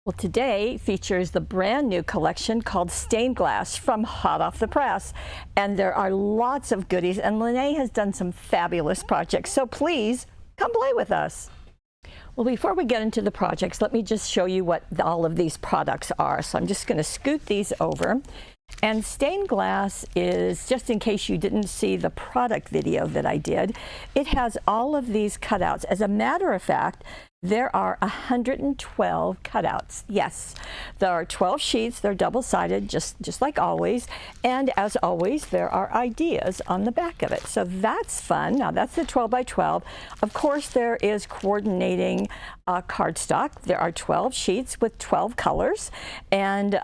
Well, today features the brand new collection called Stained Glass from hot off the press. And there are lots of goodies, and Lene has done some fabulous projects. So please come play with us. Well, before we get into the projects, let me just show you what all of these products are. So I'm just going to scoot these over. And Stained Glass is, just in case you didn't see the product video that I did, it has all of these cutouts. As a matter of fact, there are 112 cutouts. Yes, there are 12 sheets. They're double-sided, just like always. And as always, there are ideas on the back of it. So that's fun. Now, that's the 12 by 12. Of course, there is coordinating cardstock. There are 12 sheets with 12 colors. And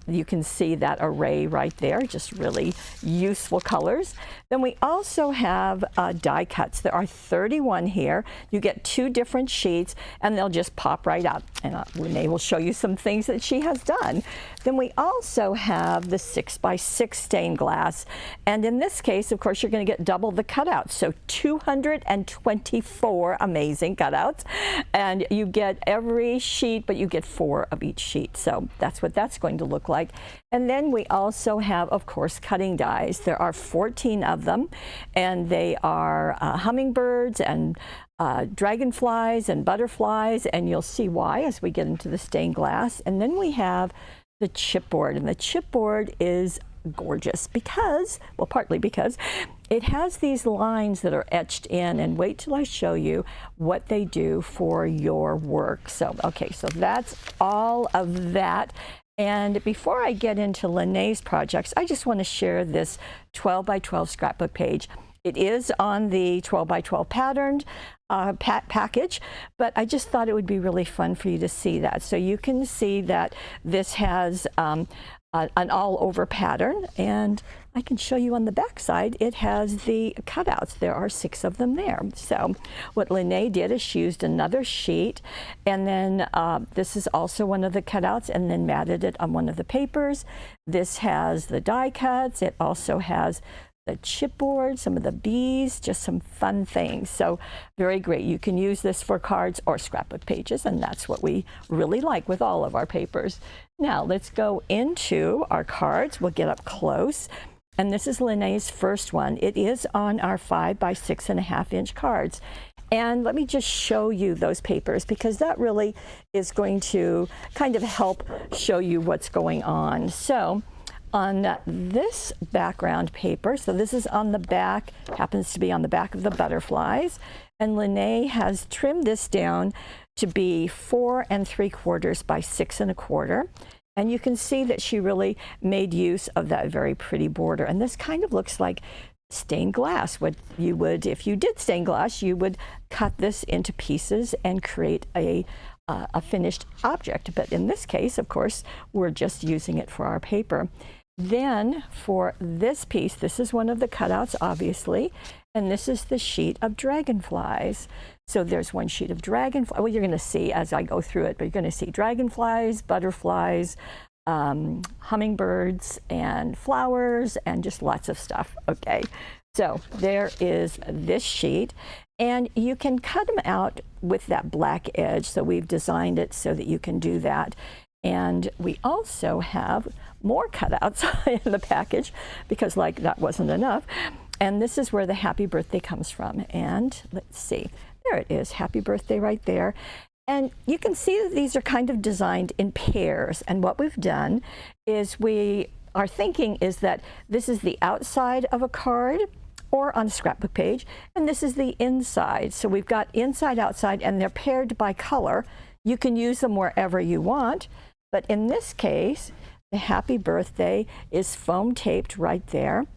you can see that array right there, just really useful colors. Then we also have die cuts. There are 31 here. You get 2 different sheets, and they'll just pop right out. And Lene will show you some things that she has done. Then we also have the 6 by 6 stained glass. And in this case, of course, you're going to get double the cutouts. So 224 amazing cutouts. And you get every sheet, but you get 4 of each sheet. So that's what that's going to look like. And then we also have, of course, cutting dies. There are 14 of them, and they are hummingbirds and dragonflies and butterflies, and you'll see why as we get into the stained glass. And then we have the chipboard, and the chipboard is gorgeous because, well, partly because it has these lines that are etched in, and wait till I show you what they do for your work. So, okay, so that's all of that. And before I get into Lene's projects, I just want to share this 12 by 12 scrapbook page. It is on the 12 by 12 patterned package, but I just thought it would be really fun for you to see that. So you can see that this has an all-over pattern, and I can show you on the back side, it has the cutouts. There are 6 of them there. So what Lene did is she used another sheet, and then this is also one of the cutouts, and then matted it on one of the papers. This has the die cuts. It also has the chipboard, some of the bees, just some fun things. So very great. You can use this for cards or scrapbook pages, and that's what we really like with all of our papers. Now let's go into our cards. We'll get up close. And this is Lene's first one. It is on our 5 by 6.5 inch cards. And let me just show you those papers, because that really is going to kind of help show you what's going on. So on this background paper, so this is on the back, happens to be on the back of the butterflies, and Lene has trimmed this down to be 4 3/4 by 6 1/4. And you can see that she really made use of that very pretty border. And this kind of looks like stained glass. What you would, if you did stained glass, you would cut this into pieces and create a finished object. But in this case, of course, we're just using it for our paper. Then for this piece, this is one of the cutouts, obviously, and this is the sheet of dragonflies. So there's one sheet of dragonflies. Well, you're going to see as I go through it, but you're going to see dragonflies, butterflies, hummingbirds, and flowers, and just lots of stuff. Okay, so there is this sheet, and you can cut them out with that black edge. So we've designed it so that you can do that. And we also have more cutouts in the package, because like that wasn't enough. And this is where the happy birthday comes from. And let's see, there it is, happy birthday right there. And you can see that these are kind of designed in pairs. And what we've done is our thinking is that this is the outside of a card or on a scrapbook page, and this is the inside. So we've got inside, outside, and they're paired by color. You can use them wherever you want, but in this case, the happy birthday is foam taped right there.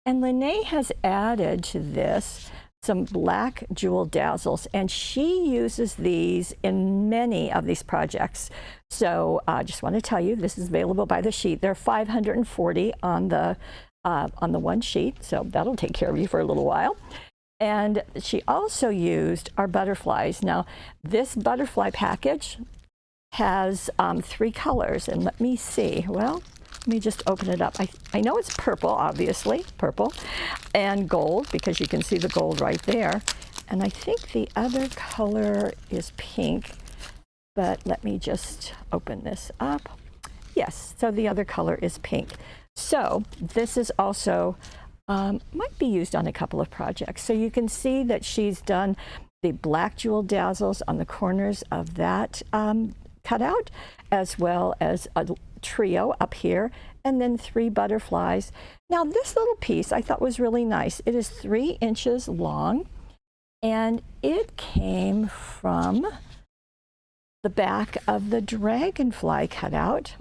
And Lene has added to this some black jewel dazzles, and she uses these in many of these projects. So I just want to tell you, this is available by the sheet. There are 540 on the one sheet, so that'll take care of you for a little while. And she also used our butterflies. Now, this butterfly package has 3 colors, and let me see. Well, let me just open it up. I know it's purple, obviously, purple, and gold, because you can see the gold right there. And I think the other color is pink, but let me just open this up. Yes, so the other color is pink. So this is also, might be used on a couple of projects. So you can see that she's done the black jewel dazzles on the corners of that cutout, as well as a trio up here, and then 3 butterflies. Now this little piece I thought was really nice. It is 3 inches long, and it came from the back of the dragonfly cutout.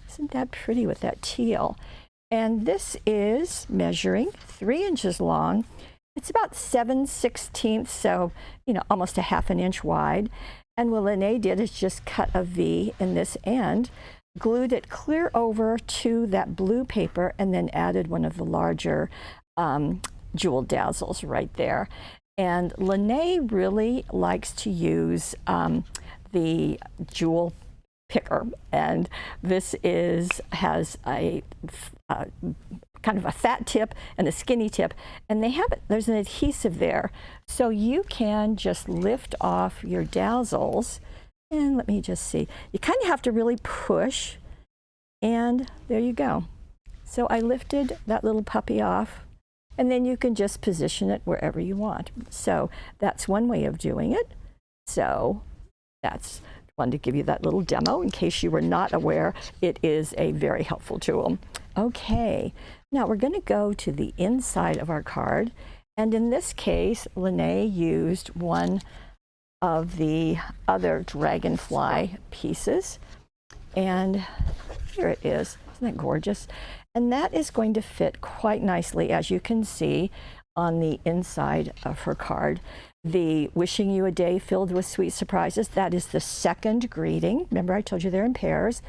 Isn't that pretty with that teal? And this is measuring 3 inches long. It's about 7/16, so, you know, almost a ½ inch wide. And what Lene did is just cut a V in this end, glued it clear over to that blue paper, and then added one of the larger jewel dazzles right there. And Lene really likes to use the jewel picker, and this has a kind of a fat tip and a skinny tip, and there's an adhesive there, so you can just lift off your dazzles. And let me just see, you kind of have to really push, and there you go. So I lifted that little puppy off, and then you can just position it wherever you want. So that's one way of doing it. So that's wanted to give you that little demo in case you were not aware. It is a very helpful tool. Okay, now we're going to go to the inside of our card, and in this case Lene used one of the other dragonfly pieces, and here it is. Isn't that gorgeous? And that is going to fit quite nicely, as you can see, on the inside of her card. The wishing you a day filled with sweet surprises, that is the second greeting. Remember I told you they're in pairs.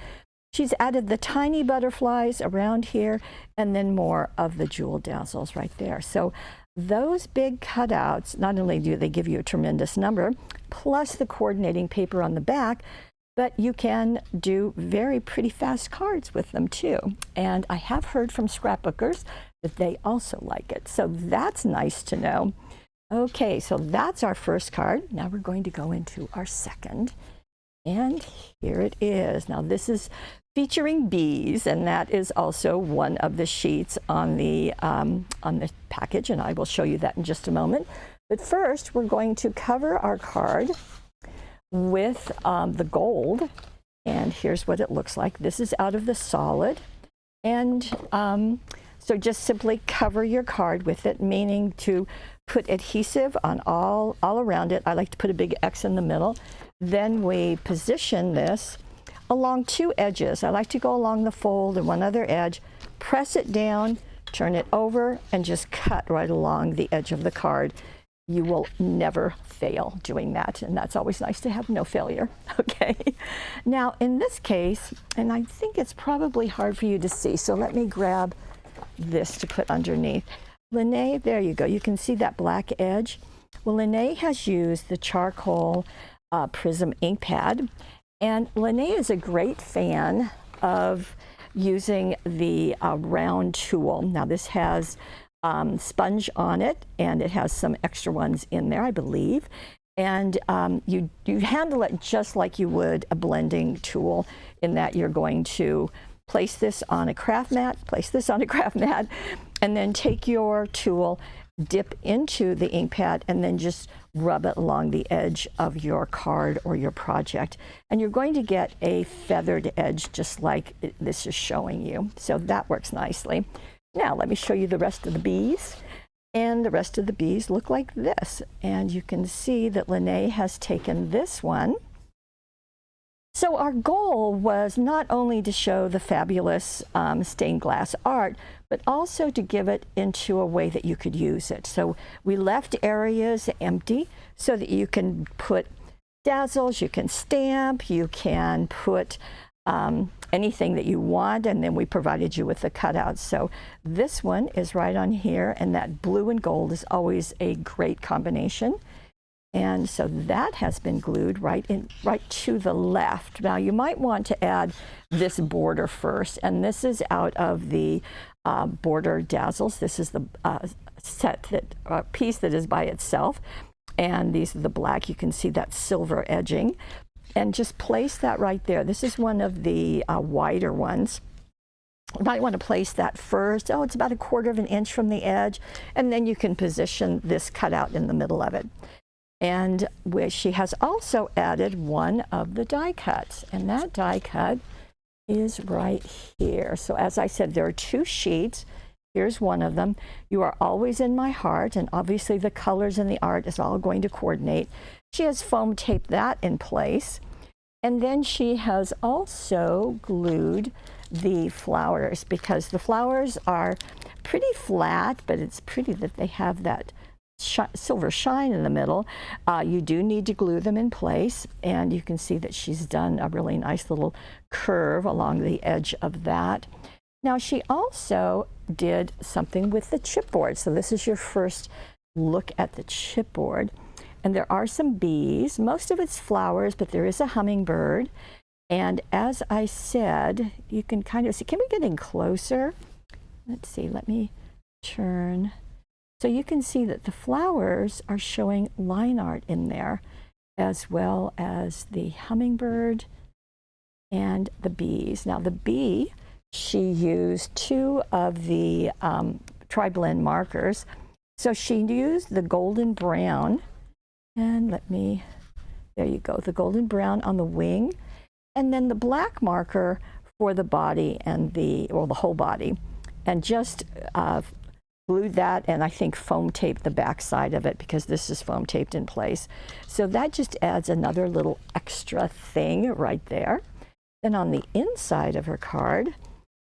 She's added the tiny butterflies around here, and then more of the jewel dazzles right there. So those big cutouts, not only do they give you a tremendous number, plus the coordinating paper on the back, but you can do very pretty fast cards with them too. And I have heard from scrapbookers that they also like it. So that's nice to know. Okay, so that's our first card. Now we're going to go into our second. And here it is. Now this is featuring bees, and that is also one of the sheets on the package, and I will show you that in just a moment. But first, we're going to cover our card with the gold, and here's what it looks like. This is out of the solid, and so just simply cover your card with it, meaning to put adhesive on all around it. I like to put a big X in the middle. Then we position this along 2 edges. I like to go along the fold and one other edge, press it down, turn it over, and just cut right along the edge of the card. You will never fail doing that, and that's always nice to have no failure. Okay, now in this case, and I think it's probably hard for you to see, so let me grab this to put underneath. Lene, there you go, you can see that black edge. Well, Lene has used the charcoal Prism ink pad, and Lene is a great fan of using the round tool. Now this has sponge on it, and it has some extra ones in there, I believe. And you handle it just like you would a blending tool, in that you're going to place this on a craft mat, and then take your tool, dip into the ink pad, and then just rub it along the edge of your card or your project. And you're going to get a feathered edge just like this is showing you. So that works nicely. Now let me show you the rest of the bees. And the rest of the bees look like this. And you can see that Lene has taken this one. So our goal was not only to show the fabulous stained glass art, but also to give it into a way that you could use it. So we left areas empty so that you can put dazzles, you can stamp, you can put anything that you want, and then we provided you with the cutouts. So this one is right on here, and that blue and gold is always a great combination. And so that has been glued right to the left. Now you might want to add this border first, and this is out of the border dazzles. This is the piece that is by itself, and these are the black. You can see that silver edging. and just place that right there. This is one of the wider ones. You might want to place that first. Oh, it's about 1/4 of an inch from the edge, and then you can position this cutout in the middle of it. And she has also added one of the die cuts, and that die cut is right here. So as I said, there are 2 sheets. Here's one of them. You are always in my heart, and obviously the colors and the art is all going to coordinate. She has foam taped that in place, and then she has also glued the flowers, because the flowers are pretty flat, but it's pretty that they have that silver shine in the middle. You do need to glue them in place, and you can see that she's done a really nice little curve along the edge of that. Now she also did something with the chipboard. So this is your first look at the chipboard, and there are some bees. Most of it's flowers, but there is a hummingbird. And as I said, you can kind of see, can we get in closer? Let's see, let me turn. So you can see that the flowers are showing line art in there, as well as the hummingbird and the bees. Now the bee, she used 2 of the tri-blend markers. So she used the golden brown, and there you go, the golden brown on the wing, and then the black marker for the body and the whole body, and just glued that, and I think foam taped the back side of it, because this is foam taped in place. So that just adds another little extra thing right there. Then on the inside of her card,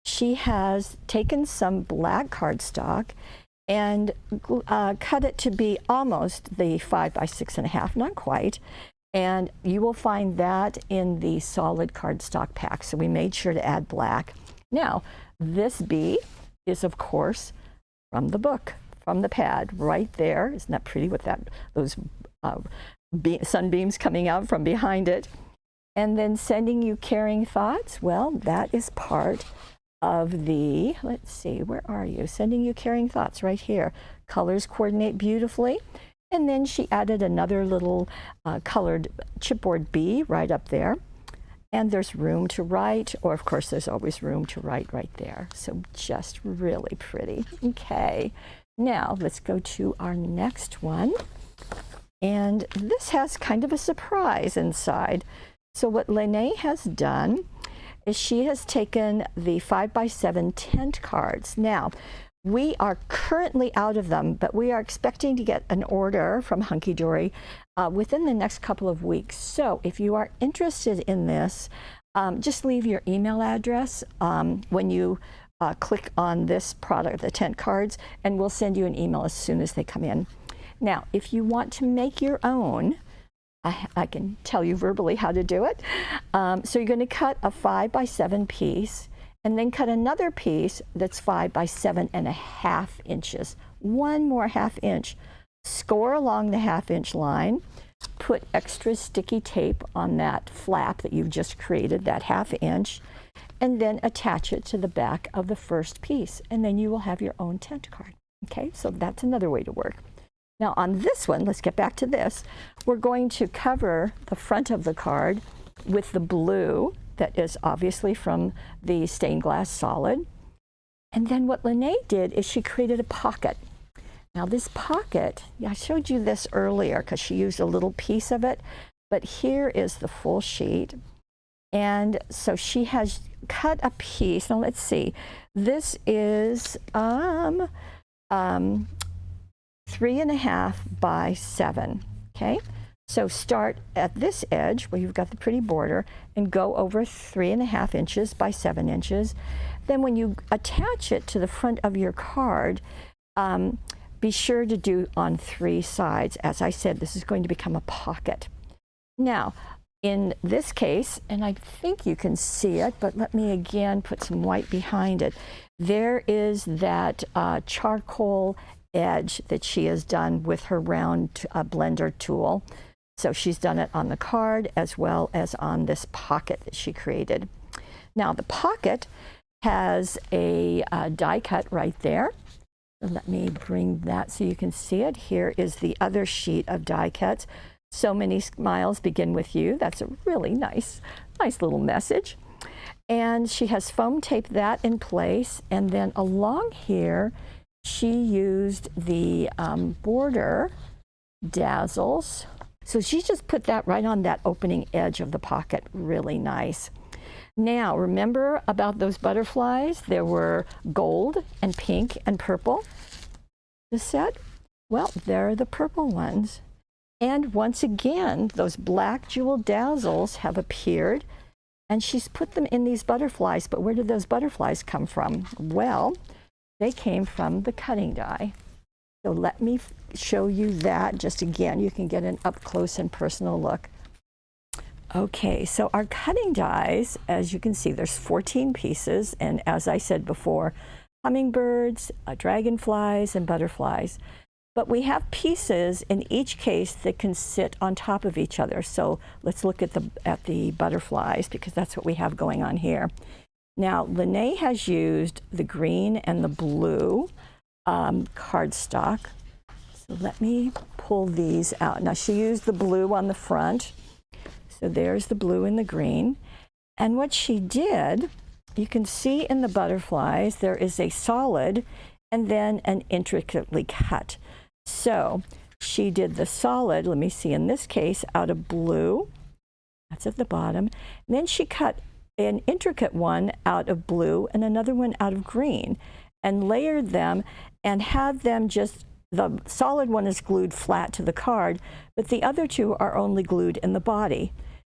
she has taken some black cardstock and cut it to be almost the 5 by 6.5, not quite. And you will find that in the solid cardstock pack. So we made sure to add black. Now, this bee is, of course, from the book, from the pad, right there. Isn't that pretty with those sunbeams coming out from behind it? And then sending you caring thoughts. Well, that is part of the, let's see, where are you? Sending you caring thoughts right here. Colors coordinate beautifully. And then she added another little colored chipboard bee right up there. And there's room to write, or of course there's always room to write right there. So just really pretty. Okay, now let's go to our next one. And this has kind of a surprise inside. So what Lene has done is she has taken the 5 by 7 tent cards. Now, we are currently out of them, but we are expecting to get an order from Hunky Dory within the next couple of weeks. So if you are interested in this, just leave your email address when you click on this product, the tent cards, and we'll send you an email as soon as they come in. Now, if you want to make your own, I can tell you verbally how to do it. So you're going to cut a 5 by 7 piece, and then cut another piece that's 5 by 7.5 inches. One more 1/2 inch. Score along the 1/2 inch line. Put extra sticky tape on that flap that you've just created, that 1/2 inch, and then attach it to the back of the first piece, and then you will have your own tent card. Okay, so that's another way to work. Now on this one, let's get back to this. We're going to cover the front of the card with the blue that is obviously from the stained glass solid. And then what Lene did is she created a pocket. Now this pocket, I showed you this earlier because she used a little piece of it, but here is the full sheet. And so she has cut a piece. Now let's see, this is 3.5 by 7, okay? So start at this edge where you've got the pretty border and go over 3.5 inches by 7 inches. Then when you attach it to the front of your card, be sure to do on 3 sides. As I said, this is going to become a pocket. Now, in this case, and I think you can see it, but let me again put some white behind it. There is that charcoal edge that she has done with her round blender tool. So she's done it on the card as well as on this pocket that she created. Now the pocket has a die cut right there. Let me bring that so you can see it. Here is the other sheet of die cuts. So many smiles begin with you. That's a really nice little message. And she has foam taped that in place. And then along here, she used the border dazzles. So she just put that right on that opening edge of the pocket. Really nice. Now, remember about those butterflies? There were gold and pink and purple. The set? Well, there are the purple ones. And once again, those black jewel dazzles have appeared, and she's put them in these butterflies. But where did those butterflies come from? Well, they came from the cutting die. So let me show you that. Just again, you can get an up close and personal look. Okay, so our cutting dies, as you can see, there's 14 pieces. And as I said before, hummingbirds, dragonflies, and butterflies. But we have pieces in each case that can sit on top of each other. So let's look at the butterflies, because that's what we have going on here. Now, Lene has used the green and the blue cardstock. So let me pull these out. Now, she used the blue on the front. So there's the blue and the green. And what she did, you can see in the butterflies, there is a solid and then an intricately cut. So she did the solid, let me see, in this case, out of blue. That's at the bottom. And then she cut an intricate one out of blue and another one out of green and layered them and had them just, the solid one is glued flat to the card, but the other two are only glued in the body.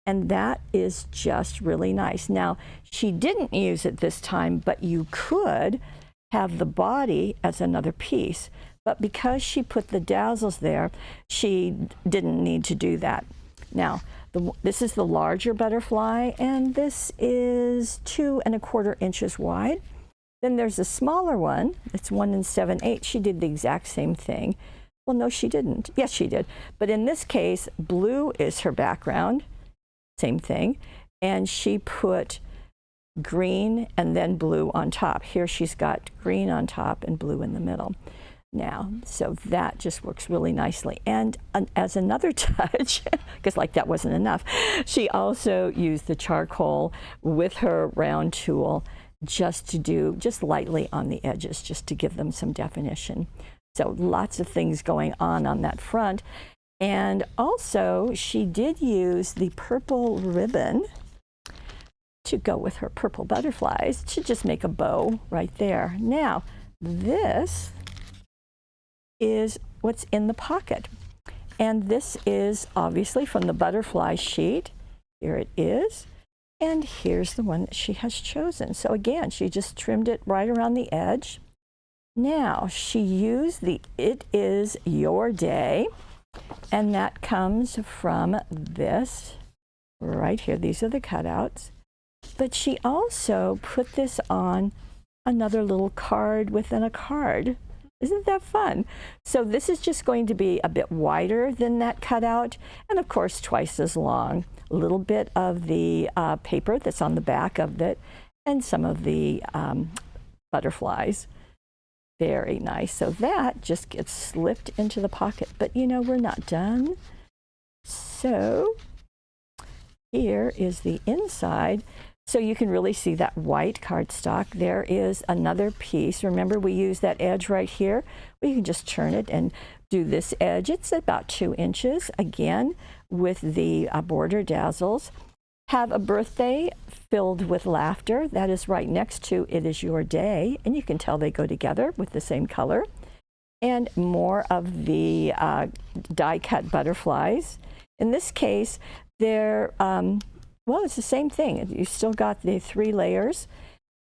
And that is just really nice. Now, she didn't use it this time, but you could have the body as another piece. But because she put the dazzles there, she didn't need to do that. Now, this is the larger butterfly, and this is 2 1/4 inches wide. Then there's a smaller one, it's 1 7/8. She did the exact same thing. Well, no, she didn't. Yes, she did. But in this case, blue is her background, same thing. And she put green and then blue on top. Here she's got green on top and blue in the middle. Now, so that just works really nicely. And as another touch, because like that wasn't enough, she also used the charcoal with her round tool just to do, just lightly on the edges, just to give them some definition. So lots of things going on that front. And also she did use the purple ribbon to go with her purple butterflies to just make a bow right there. Now, this is what's in the pocket. And this is obviously from the butterfly sheet. Here it is. And here's the one that she has chosen. So again, she just trimmed it right around the edge. Now, she used the It Is Your Day, and that comes from this right here. These are the cutouts. But she also put this on another little card within a card. Isn't that fun? So this is just going to be a bit wider than that cutout, and of course twice as long. A little bit of the paper that's on the back of it, and some of the butterflies. Very nice. So that just gets slipped into the pocket. But you know, we're not done. So here is the inside. So you can really see that white cardstock. There is another piece. Remember, we use that edge right here. We can just turn it and do this edge. It's about 2 inches, again, with the border dazzles. Have a birthday filled with laughter. That is right next to It Is Your Day. And you can tell they go together with the same color. And more of the die-cut butterflies. In this case, they're well, it's the same thing. You still got the 3 layers,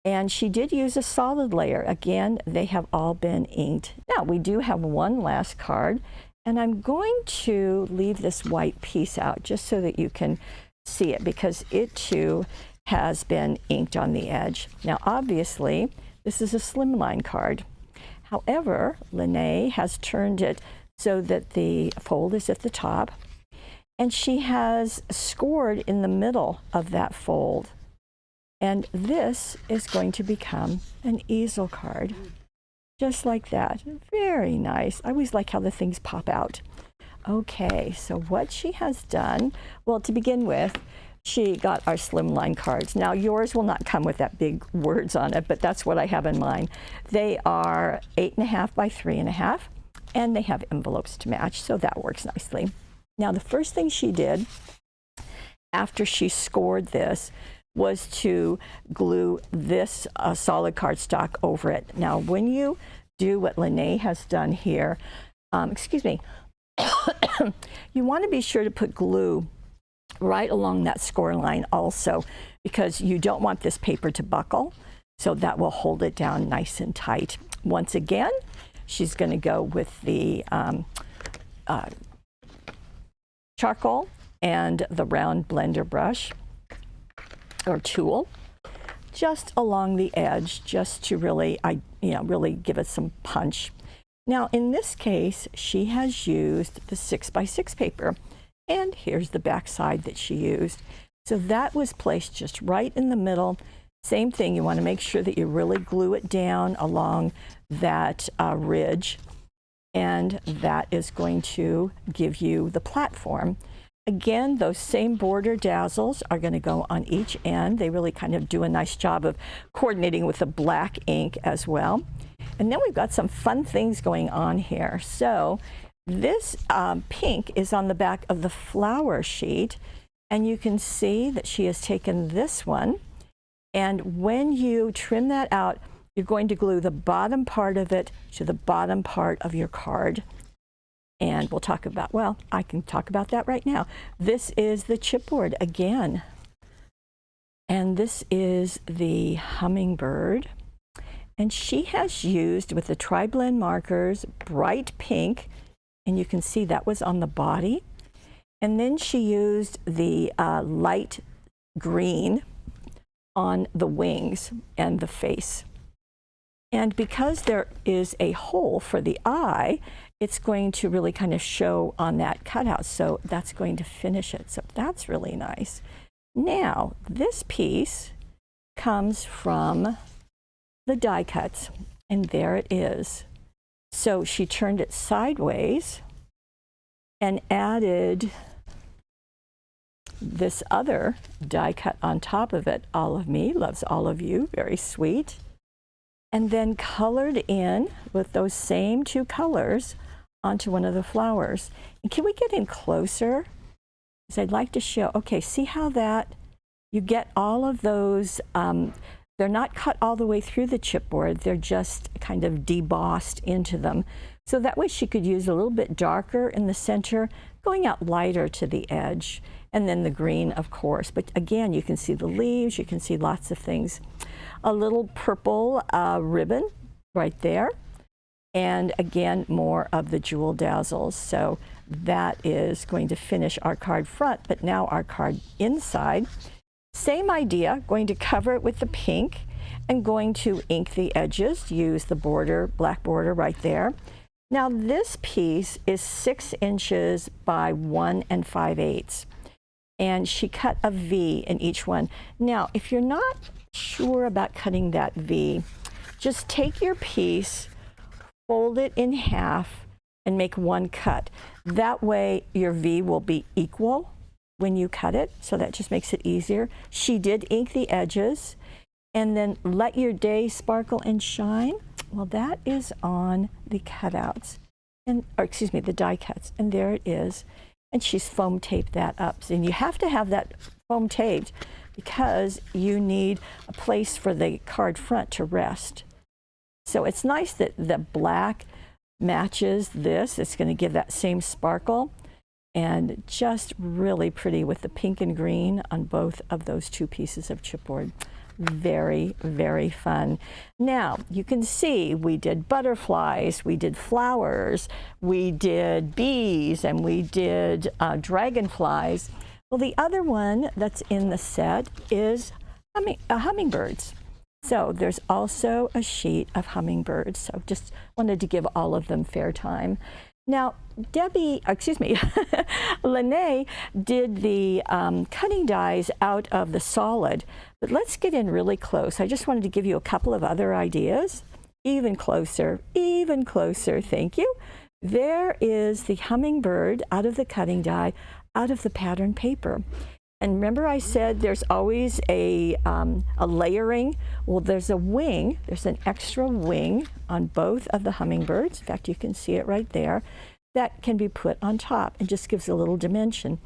and she did use a solid layer. Again, they have all been inked. Now, we do have one last card, and I'm going to leave this white piece out just so that you can see it, because it too has been inked on the edge. Now, obviously, this is a slimline card. However, Lene has turned it so that the fold is at the top, and she has scored in the middle of that fold. And this is going to become an easel card, just like that. Very nice. I always like how the things pop out. Okay, so what she has done, well, to begin with, she got our slimline cards. Now, yours will not come with that big words on it, but that's what I have in mind. They are 8.5 by 3.5, and they have envelopes to match, so that works nicely. Now, the first thing she did after she scored this was to glue this solid cardstock over it. Now, when you do what Lene has done here, excuse me, you want to be sure to put glue right along that score line also, because you don't want this paper to buckle, so that will hold it down nice and tight. Once again, she's going to go with the charcoal and the round blender brush or tool just along the edge, just to really, really give it some punch. Now, in this case, she has used the 6x6 paper, and here's the back side that she used. So that was placed just right in the middle. Same thing, you want to make sure that you really glue it down along that ridge, and that is going to give you the platform. Again, those same border dazzles are going to go on each end. They really kind of do a nice job of coordinating with the black ink as well. And then we've got some fun things going on here. So this pink is on the back of the flower sheet, and you can see that she has taken this one, and when you trim that out, you're going to glue the bottom part of it to the bottom part of your card. And we'll talk about, well, I can talk about that right now. This is the chipboard again. And this is the hummingbird. And she has used, with the tri-blend markers, bright pink, and you can see that was on the body. And then she used the light green on the wings and the face. And because there is a hole for the eye, it's going to really kind of show on that cutout. So that's going to finish it. So that's really nice. Now, this piece comes from the die cuts, and there it is. So she turned it sideways and added this other die cut on top of it. All of me loves all of you, very sweet. And then colored in with those same two colors onto one of the flowers. And can we get in closer? Because I'd like to show, okay, see how that, you get all of those, they're not cut all the way through the chipboard, they're just kind of debossed into them. So that way she could use a little bit darker in the center, going out lighter to the edge, and then the green, of course. But again, you can see the leaves, you can see lots of things. A little purple ribbon right there. And again, more of the jewel dazzles. So that is going to finish our card front, but now our card inside. Same idea, going to cover it with the pink and going to ink the edges, use the border, black border right there. Now this piece is 6 inches by 1 5/8. And she cut a V in each one. Now, if you're not sure about cutting that V, just take your piece, fold it in half, and make one cut. That way your V will be equal when you cut it, so that just makes it easier. She did ink the edges, and then let your day sparkle and shine. Well, that is on the cutouts, or excuse me, the die cuts, and there it is. And she's foam taped that up. And you have to have that foam taped because you need a place for the card front to rest. So it's nice that the black matches this. It's going to give that same sparkle, and just really pretty with the pink and green on both of those two pieces of chipboard. Very, very fun. Now, you can see we did butterflies, we did flowers, we did bees, and we did dragonflies. Well, the other one that's in the set is hummingbirds. So there's also a sheet of hummingbirds. So just wanted to give all of them fair time. Now, Lene did the cutting dies out of the solid, but let's get in really close. I just wanted to give you a couple of other ideas. Even closer, thank you. there is the hummingbird out of the cutting die, out of the pattern paper. And remember I said there's always a layering? Well, there's a wing, there's an extra wing on both of the hummingbirds. In fact, you can see it right there. That can be put on top and just gives a little dimension.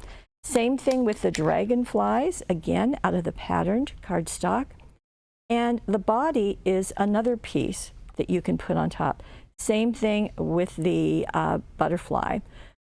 Same thing with the dragonflies, again, out of the patterned cardstock. And the body is another piece that you can put on top. Same thing with the butterfly.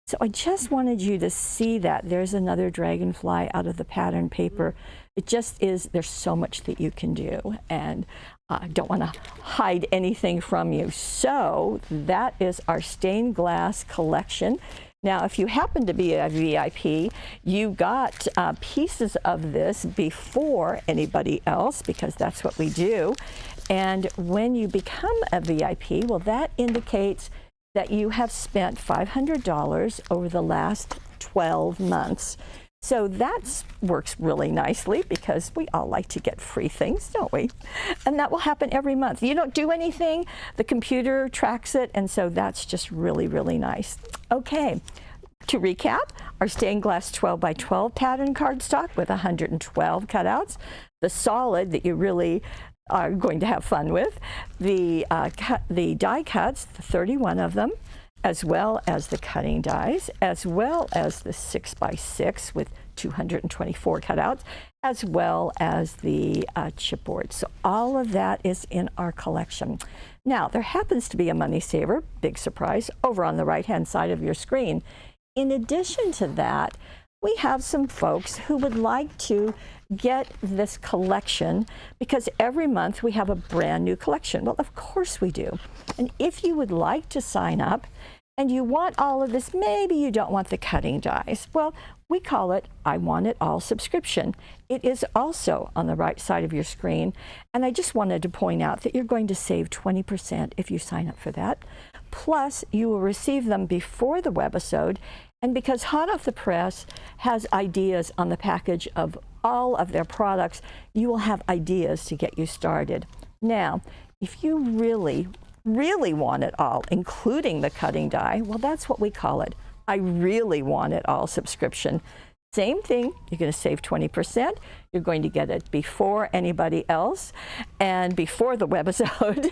So I just wanted you to see that. There's another dragonfly out of the pattern paper. It just is, there's so much that you can do, and I don't want to hide anything from you. So that is our stained glass collection. Now, if you happen to be a VIP, you got pieces of this before anybody else, because that's what we do. And when you become a VIP, well, that indicates that you have spent $500 over the last 12 months. So that works really nicely because we all like to get free things, don't we? And that will happen every month. You don't do anything, the computer tracks it, and so that's just really, really nice. Okay, to recap, our stained glass 12 by 12 pattern cardstock with 112 cutouts, the solid that you really are going to have fun with, the die cuts, the 31 of them, as well as the cutting dies, as well as the 6 by 6 with 224 cutouts, as well as the chipboard. So all of that is in our collection. Now, there happens to be a money saver, big surprise, over on the right-hand side of your screen. In addition to that, we have some folks who would like to get this collection because every month we have a brand new collection. Well, of course we do. And if you would like to sign up and you want all of this, maybe you don't want the cutting dies. Well, we call it I Want It All subscription. It is also on the right side of your screen. And I just wanted to point out that you're going to save 20% if you sign up for that. Plus, you will receive them before the webisode. And because Hot Off the Press has ideas on the package of all of their products, you will have ideas to get you started. Now, if you really want it all, including the cutting die, well, that's what we call it. I Really Want It All subscription. Same thing, you're going to save 20%. You're going to get it before anybody else and before the webisode.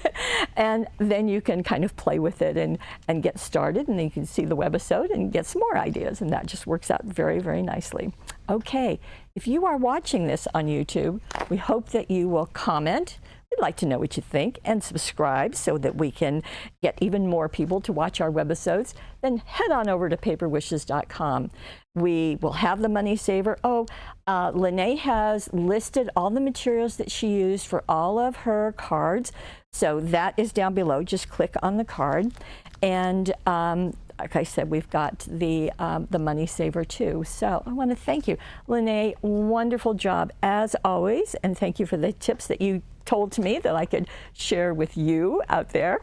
And then you can kind of play with it and get started, and then you can see the webisode and get some more ideas, and that just works out very, very nicely. Okay, if you are watching this on YouTube, we hope that you will comment. We'd like to know what you think, and subscribe so that we can get even more people to watch our webisodes. Then head on over to paperwishes.com. We will have the money saver. Oh, Lene has listed all the materials that she used for all of her cards. So that is down below. Just click on the card. And like I said, we've got the money saver too. So I want to thank you. Lene, wonderful job as always. And thank you for the tips that you told to me that I could share with you out there.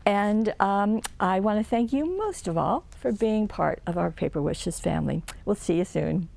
And I want to thank you most of all for being part of our Paper Wishes family. We'll see you soon.